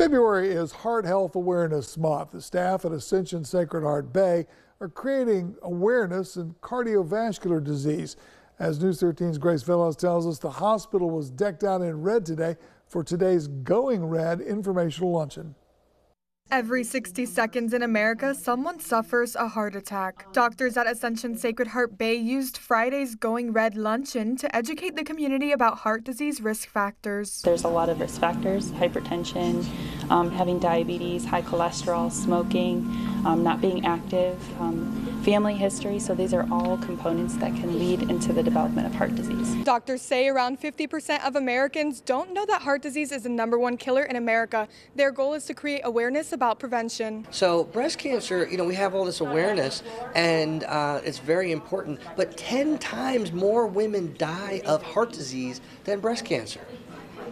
February is Heart Health Awareness Month. The staff at Ascension Sacred Heart Bay are creating awareness in cardiovascular disease. As News 13's Grace Villas tells us, the hospital was decked out in red today for today's Going Red informational luncheon. Every 60 seconds in America, someone suffers a heart attack. Doctors at Ascension Sacred Heart Bay used Friday's Going Red luncheon to educate the community about heart disease risk factors. There's a lot of risk factors: hypertension, having diabetes, high cholesterol, smoking, not being active, family history. So these are all components that can lead into the development of heart disease. Doctors say around 50% of Americans don't know that heart disease is the #1 killer in America. Their goal is to create awareness about prevention. So breast cancer, we have all this awareness, and it's very important, but 10 times more women die of heart disease than breast cancer.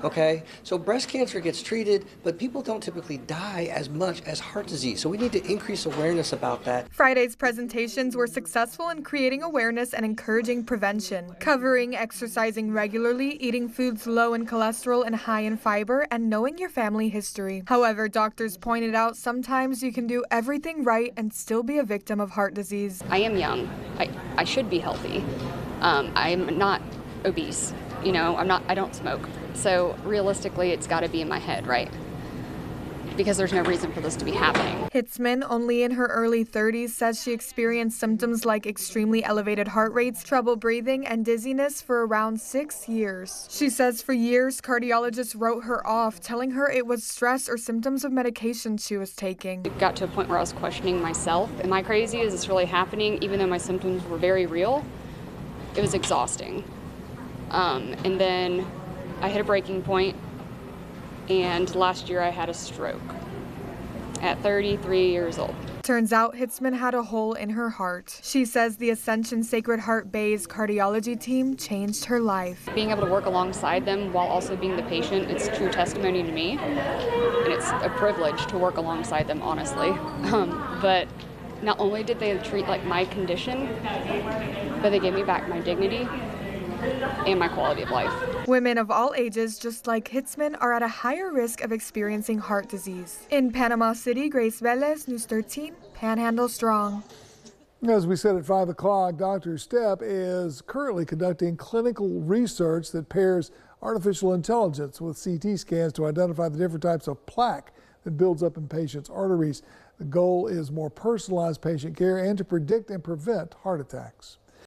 Okay, so breast cancer gets treated, but people don't typically die as much as heart disease. So we need to increase awareness about that. Friday's presentations were successful in creating awareness and encouraging prevention, covering exercising regularly, eating foods low in cholesterol and high in fiber, and knowing your family history. However, doctors pointed out sometimes you can do everything right and still be a victim of heart disease. I am young. I should be healthy. I'm not obese. I don't smoke. So realistically, it's got to be in my head, right? Because there's no reason for this to be happening. Hitzman, only in her early 30s, says she experienced symptoms like extremely elevated heart rates, trouble breathing, and dizziness for around 6 years. She says for years, cardiologists wrote her off, telling her it was stress or symptoms of medication she was taking. It got to a point where I was questioning myself. Am I crazy? Is this really happening? Even though my symptoms were very real, it was exhausting. And then I hit a breaking point, and last year I had a stroke at 33 years old. Turns out Hitzman had a hole in her heart. She says the Ascension Sacred Heart Bay's cardiology team changed her life. Being able to work alongside them while also being the patient, it's true testimony to me, and it's a privilege to work alongside them, honestly. But not only did they treat my condition, but they gave me back my dignity and my quality of life. Women of all ages, just like Hitzman, are at a higher risk of experiencing heart disease. In Panama City, Grace Velez, News 13, Panhandle Strong. As we said at 5 o'clock, Dr. Stepp is currently conducting clinical research that pairs artificial intelligence with CT scans to identify the different types of plaque that builds up in patients' arteries. The goal is more personalized patient care and to predict and prevent heart attacks.